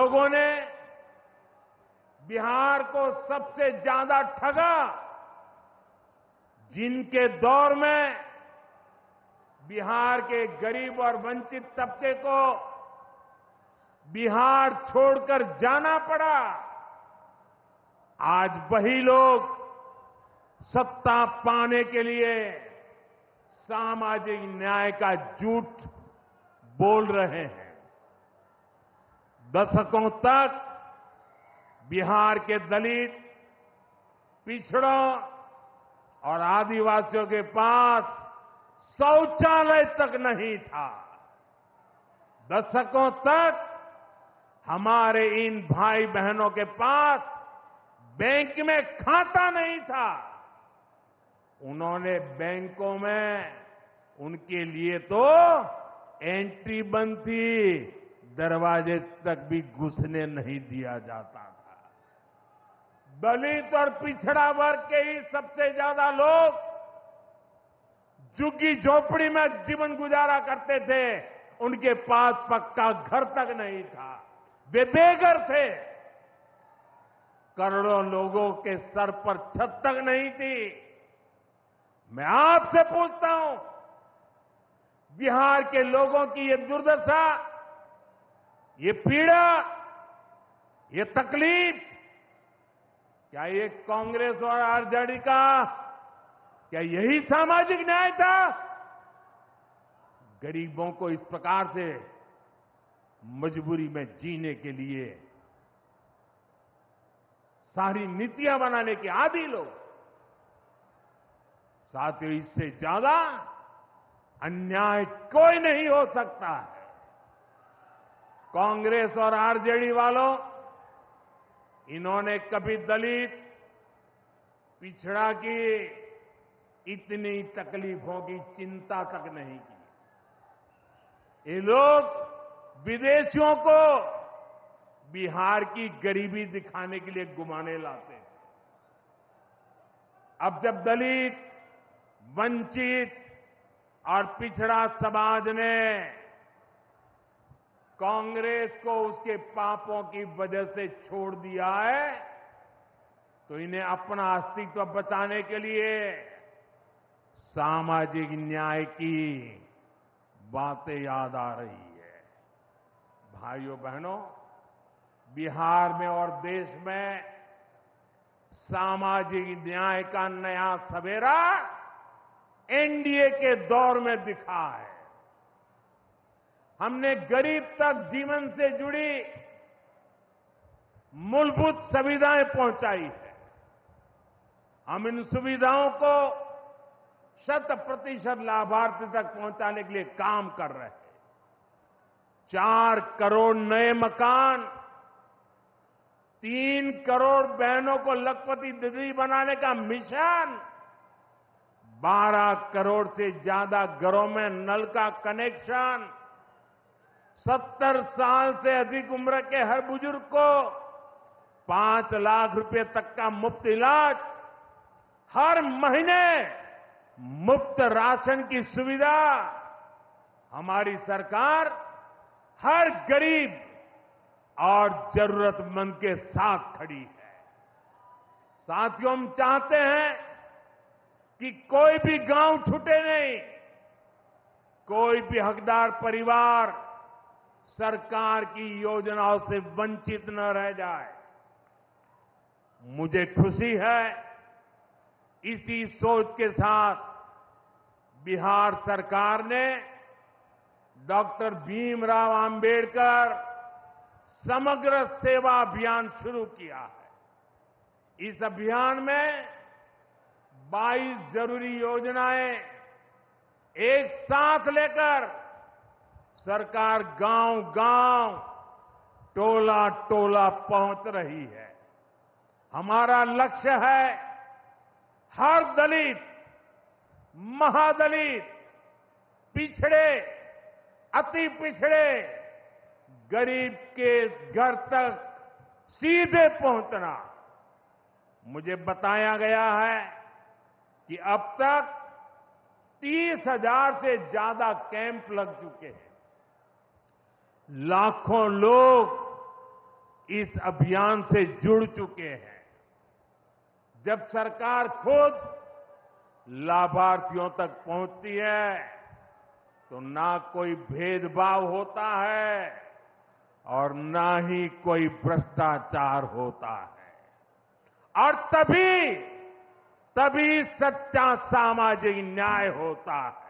लोगों ने बिहार को सबसे ज्यादा ठगा, जिनके दौर में बिहार के गरीब और वंचित तबके को बिहार छोड़कर जाना पड़ा, आज वही लोग सत्ता पाने के लिए सामाजिक न्याय का झूठ बोल रहे हैं। दशकों तक बिहार के दलित, पिछड़ों और आदिवासियों के पास शौचालय तक नहीं था। दशकों तक हमारे इन भाई बहनों के पास बैंक में खाता नहीं था। उन्होंने बैंकों में उनके लिए तो एंट्री बंद थी, दरवाजे तक भी घुसने नहीं दिया जाता था। दलित और पिछड़ा वर्ग के ही सबसे ज्यादा लोग झुग्गी झोपड़ी में जीवन गुजारा करते थे, उनके पास पक्का घर तक नहीं था, वे बेघर थे। करोड़ों लोगों के सर पर छत तक नहीं थी। मैं आपसे पूछता हूं, बिहार के लोगों की ये दुर्दशा, ये पीड़ा, ये तकलीफ, क्या ये कांग्रेस और आरजेडी का, क्या यही सामाजिक न्याय था? गरीबों को इस प्रकार से मजबूरी में जीने के लिए सारी नीतियां बनाने के आदी लोग। साथियों, इससे ज्यादा अन्याय कोई नहीं हो सकता है। कांग्रेस और आरजेडी वालों, इन्होंने कभी दलित, पिछड़ा की इतनी तकलीफों की चिंता तक नहीं की। ये लोग विदेशियों को बिहार की गरीबी दिखाने के लिए घुमाने लाते थे। अब जब दलित, वंचित और पिछड़ा समाज ने कांग्रेस को उसके पापों की वजह से छोड़ दिया है, तो इन्हें अपना अस्तित्व बचाने के लिए सामाजिक न्याय की बातें याद आ रही है। भाइयों बहनों, बिहार में और देश में सामाजिक न्याय का नया सवेरा एनडीए के दौर में दिखा है। हमने गरीब तक जीवन से जुड़ी मूलभूत सुविधाएं पहुंचाई है। हम इन सुविधाओं को 100% लाभार्थी तक पहुंचाने के लिए काम कर रहे हैं। 4 करोड़ नए मकान, 3 करोड़ बहनों को लखपति दीदी बनाने का मिशन, 12 करोड़ से ज्यादा घरों में नल का कनेक्शन, 70 साल से अधिक उम्र के हर बुजुर्ग को 5 लाख रुपए तक का मुफ्त इलाज, हर महीने मुफ्त राशन की सुविधा। हमारी सरकार हर गरीब और जरूरतमंद के साथ खड़ी है। साथियों, हम चाहते हैं कि कोई भी गांव छूटे नहीं, कोई भी हकदार परिवार सरकार की योजनाओं से वंचित न रह जाए। मुझे खुशी है, इसी सोच के साथ बिहार सरकार ने डॉक्टर भीमराव अंबेडकर समग्र सेवा अभियान शुरू किया है। इस अभियान में 22 जरूरी योजनाएं एक साथ लेकर सरकार गांव-गांव, टोला-टोला पहुंच रही है। हमारा लक्ष्य है हर दलित, महादलित, पिछड़े, अति पिछड़े, गरीब के घर तक सीधे पहुंचना। मुझे बताया गया है कि अब तक 30,000 से ज्यादा कैंप लग चुके हैं। लाखों लोग इस अभियान से जुड़ चुके हैं। जब सरकार खुद लाभार्थियों तक पहुंचती है तो ना कोई भेदभाव होता है और ना ही कोई भ्रष्टाचार होता है और तभी सच्चा सामाजिक न्याय होता है।